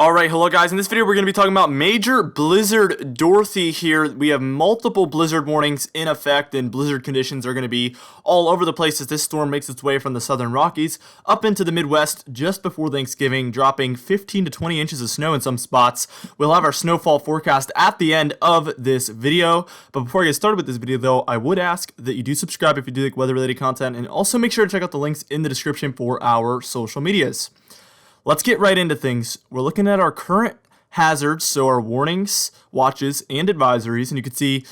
Alright, hello guys. In this video we're going to be talking about Major Blizzard Dorothy here. We have multiple blizzard warnings in effect, and blizzard conditions are going to be all over the place as this storm makes its way from the southern Rockies up into the Midwest just before Thanksgiving, dropping 15 to 20 inches of snow in some spots. We'll have our snowfall forecast at the end of this video, but before I get started with this video though, I would ask that you do subscribe if you do like weather-related content, and also make sure to check out the links in the description for our social medias. Let's get right into things. We're looking at our current hazards, so our warnings, watches, and advisories, and you can see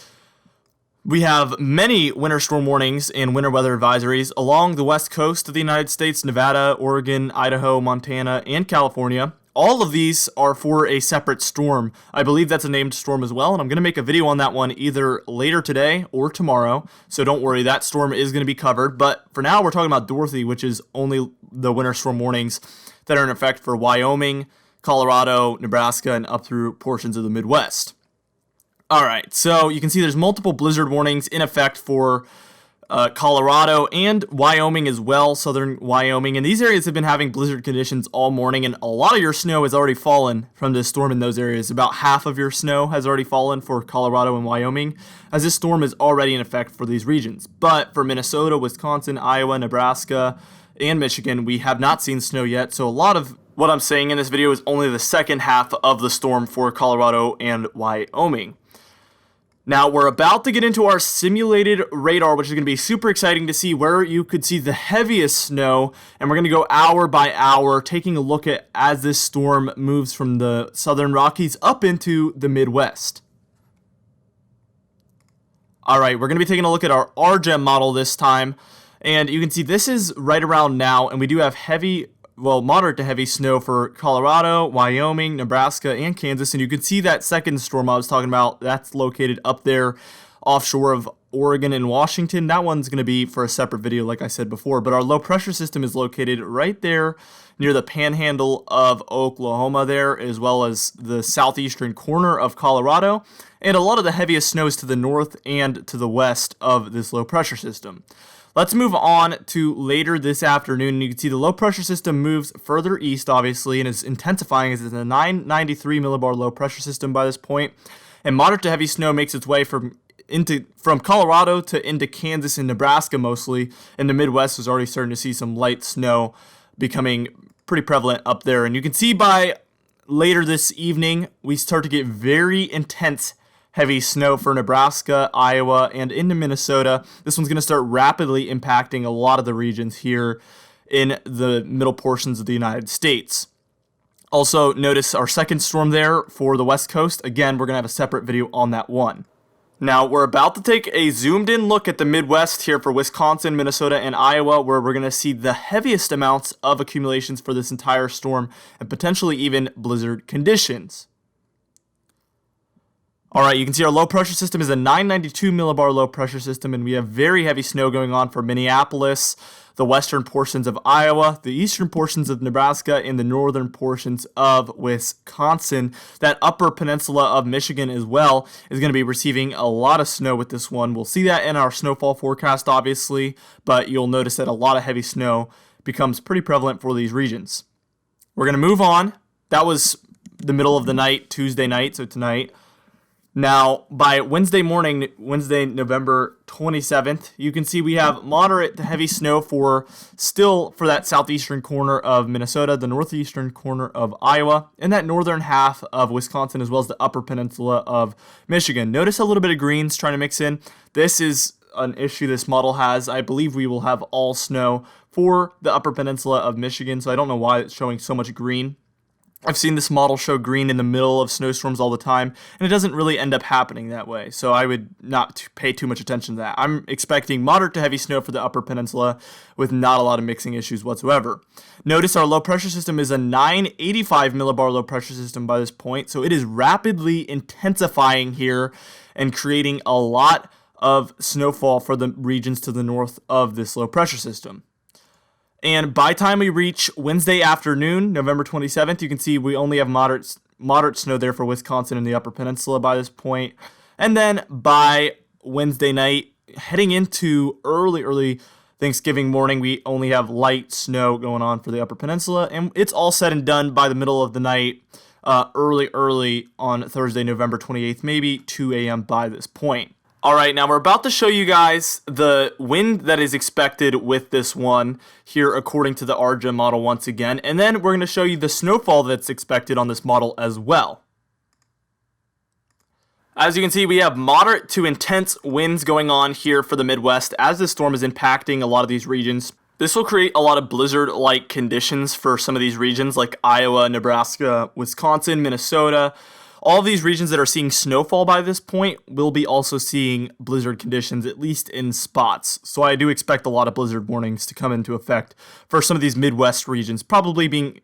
we have many winter storm warnings and winter weather advisories along the west coast of the United States: Nevada, Oregon, Idaho, Montana, and California. All of these are for a separate storm. I believe that's a named storm as well, and I'm going to make a video on that one either later today or tomorrow, so don't worry, that storm is going to be covered. But for now, we're talking about Dorothy, which is only the winter storm warnings that are in effect for Wyoming, Colorado, Nebraska, and up through portions of the Midwest. Alright, so you can see there's multiple blizzard warnings in effect for Colorado and Wyoming as well, southern Wyoming, and these areas have been having blizzard conditions all morning, and a lot of your snow has already fallen from this storm in those areas. About half of your snow has already fallen for Colorado and Wyoming, as this storm is already in effect for these regions. But for Minnesota, Wisconsin, Iowa, Nebraska, and Michigan, we have not seen snow yet, so a lot of what I'm saying in this video is only the second half of the storm for Colorado and Wyoming. Now, we're about to get into our simulated radar, which is going to be super exciting to see where you could see the heaviest snow, and we're going to go hour by hour, taking a look at as this storm moves from the southern Rockies up into the Midwest. Alright, we're going to be taking a look at our RGEM model this time. And you can see this is right around now, and we do have moderate to heavy snow for Colorado, Wyoming, Nebraska, and Kansas. And you can see that second storm I was talking about, that's located up there offshore of Oregon and Washington. That one's going to be for a separate video, like I said before. But our low pressure system is located right there near the panhandle of Oklahoma there, as well as the southeastern corner of Colorado. And a lot of the heaviest snow is to the north and to the west of this low pressure system. Let's move on to later this afternoon. You can see the low pressure system moves further east, obviously, and is intensifying as it's a 993 millibar low pressure system by this point. And moderate to heavy snow makes its way from Colorado to into Kansas and Nebraska mostly. And the Midwest is already starting to see some light snow becoming pretty prevalent up there. And you can see by later this evening, we start to get very intense heavy snow for Nebraska, Iowa, and into Minnesota. This one's going to start rapidly impacting a lot of the regions here in the middle portions of the United States. Also, notice our second storm there for the West Coast. Again, we're going to have a separate video on that one. Now, we're about to take a zoomed-in look at the Midwest here for Wisconsin, Minnesota, and Iowa, where we're going to see the heaviest amounts of accumulations for this entire storm and potentially even blizzard conditions. Alright, you can see our low pressure system is a 992 millibar low pressure system, and we have very heavy snow going on for Minneapolis, the western portions of Iowa, the eastern portions of Nebraska, and the northern portions of Wisconsin. That upper peninsula of Michigan as well is going to be receiving a lot of snow with this one. We'll see that in our snowfall forecast, obviously, but you'll notice that a lot of heavy snow becomes pretty prevalent for these regions. We're going to move on. That was the middle of the night, Tuesday night, so tonight. Now, by Wednesday morning, Wednesday, November 27th, you can see we have moderate to heavy snow for that southeastern corner of Minnesota, the northeastern corner of Iowa, and that northern half of Wisconsin, as well as the upper peninsula of Michigan. Notice a little bit of greens trying to mix in. This is an issue this model has. I believe we will have all snow for the upper peninsula of Michigan, so I don't know why it's showing so much green. I've seen this model show green in the middle of snowstorms all the time, and it doesn't really end up happening that way, so I would not pay too much attention to that. I'm expecting moderate to heavy snow for the upper peninsula with not a lot of mixing issues whatsoever. Notice our low pressure system is a 985 millibar low pressure system by this point, so it is rapidly intensifying here and creating a lot of snowfall for the regions to the north of this low pressure system. And by the time we reach Wednesday afternoon, November 27th, you can see we only have moderate snow there for Wisconsin and the Upper Peninsula by this point. And then by Wednesday night, heading into early Thanksgiving morning, we only have light snow going on for the Upper Peninsula, and it's all said and done by the middle of the night. early on Thursday, November 28th, maybe 2 a.m. by this point. All right, now we're about to show you guys the wind that is expected with this one here according to the RGEM model once again, and then we're going to show you the snowfall that's expected on this model as well. As you can see, we have moderate to intense winds going on here for the Midwest as this storm is impacting a lot of these regions. This will create a lot of blizzard-like conditions for some of these regions like Iowa, Nebraska, Wisconsin, Minnesota. All of these regions that are seeing snowfall by this point will be also seeing blizzard conditions, at least in spots. So I do expect a lot of blizzard warnings to come into effect for some of these Midwest regions, probably being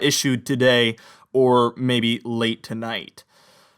issued today or maybe late tonight.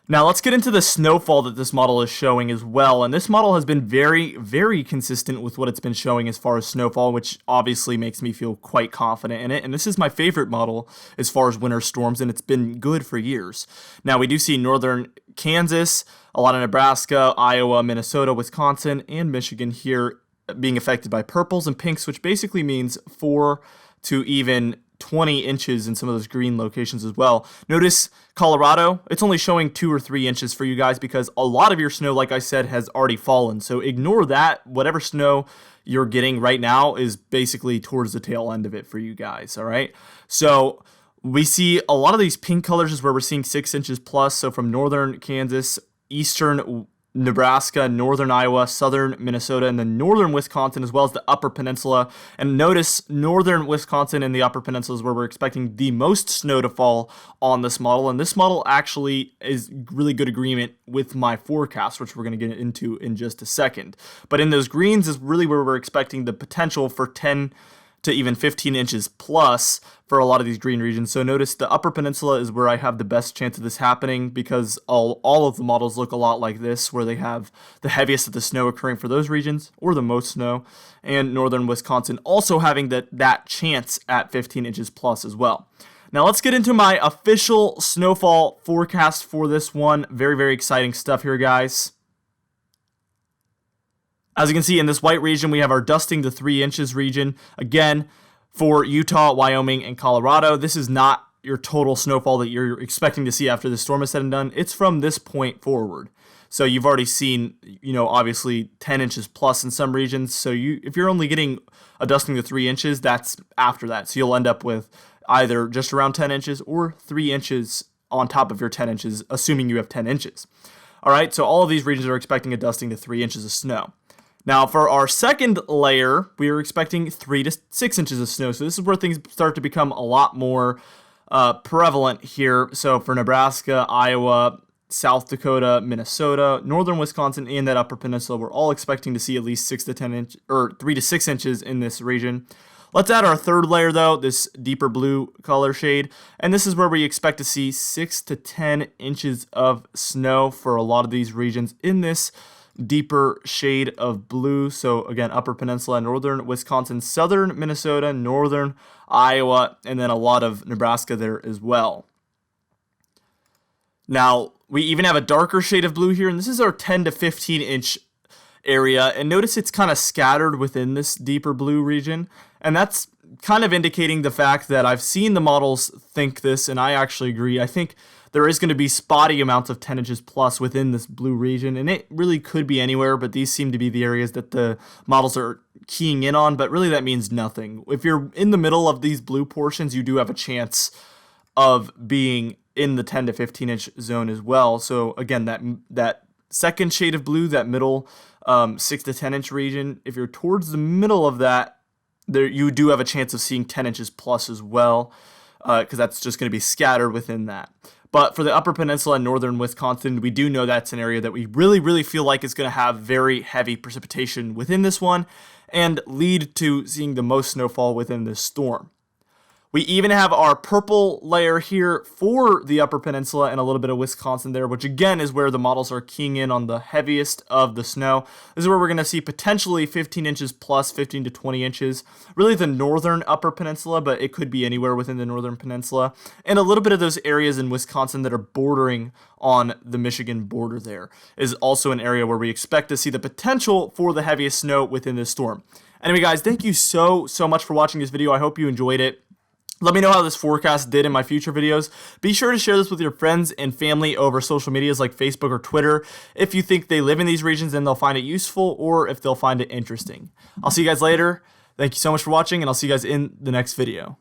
Now let's get into the snowfall that this model is showing as well, and this model has been very, very consistent with what it's been showing as far as snowfall, which obviously makes me feel quite confident in it, and this is my favorite model as far as winter storms, and it's been good for years. Now we do see northern Kansas, a lot of Nebraska, Iowa, Minnesota, Wisconsin, and Michigan here being affected by purples and pinks, which basically means 4 to even 20 inches in some of those green locations as well. Notice Colorado, it's only showing 2 or 3 inches for you guys because a lot of your snow, like I said, has already fallen. So ignore that. Whatever snow you're getting right now is basically towards the tail end of it for you guys, all right? So we see a lot of these pink colors is where we're seeing 6 inches plus. So from northern Kansas, eastern Nebraska, northern Iowa, southern Minnesota, and then northern Wisconsin, as well as the Upper Peninsula. And notice northern Wisconsin and the Upper Peninsula is where we're expecting the most snow to fall on this model. And this model actually is really good agreement with my forecast, which we're going to get into in just a second. But in those greens is really where we're expecting the potential for 10 to even 15 inches plus for a lot of these green regions. So notice the Upper Peninsula is where I have the best chance of this happening because all of the models look a lot like this, where they have the heaviest of the snow occurring for those regions, or the most snow, and northern Wisconsin also having that chance at 15 inches plus as well. Now let's get into my official snowfall forecast for this one. Very, very exciting stuff here, guys. As you can see in this white region, we have our dusting to 3 inches region. Again, for Utah, Wyoming, and Colorado, this is not your total snowfall that you're expecting to see after the storm is said and done. It's from this point forward. So you've already seen, obviously 10 inches plus in some regions. So if you're only getting a dusting to 3 inches, that's after that. So you'll end up with either just around 10 inches or 3 inches on top of your 10 inches, assuming you have 10 inches. All right, so all of these regions are expecting a dusting to 3 inches of snow. Now, for our second layer, we are expecting 3 to 6 inches of snow. So this is where things start to become a lot more prevalent here. So for Nebraska, Iowa, South Dakota, Minnesota, northern Wisconsin, and that Upper Peninsula, we're all expecting to see at least 3 to 6 inches in this region. Let's add our third layer, though, this deeper blue color shade. And this is where we expect to see 6 to 10 inches of snow for a lot of these regions in this deeper shade of blue. So again, Upper Peninsula, northern Wisconsin, southern Minnesota, northern Iowa, and then a lot of Nebraska there as well. Now, we even have a darker shade of blue here, and this is our 10 to 15 inch area. And notice it's kind of scattered within this deeper blue region. And that's kind of indicating the fact that I've seen the models think this, and I actually agree. I think there is going to be spotty amounts of 10 inches plus within this blue region, and it really could be anywhere, but these seem to be the areas that the models are keying in on, but really that means nothing. If you're in the middle of these blue portions, you do have a chance of being in the 10 to 15 inch zone as well. So again, that second shade of blue, that middle 6 to 10 inch region, if you're towards the middle of that, there you do have a chance of seeing 10 inches plus as well, because that's just going to be scattered within that. But for the Upper Peninsula and northern Wisconsin, we do know that's an area that we really, really feel like is going to have very heavy precipitation within this one and lead to seeing the most snowfall within this storm. We even have our purple layer here for the Upper Peninsula and a little bit of Wisconsin there, which again is where the models are keying in on the heaviest of the snow. This is where we're going to see potentially 15 inches plus 15 to 20 inches. Really the northern Upper Peninsula, but it could be anywhere within the northern peninsula. And a little bit of those areas in Wisconsin that are bordering on the Michigan border there is also an area where we expect to see the potential for the heaviest snow within this storm. Anyway, guys, thank you so much for watching this video. I hope you enjoyed it. Let me know how this forecast did in my future videos. Be sure to share this with your friends and family over social medias like Facebook or Twitter if you think they live in these regions and they'll find it useful, or if they'll find it interesting. I'll see you guys later. Thank you so much for watching, and I'll see you guys in the next video.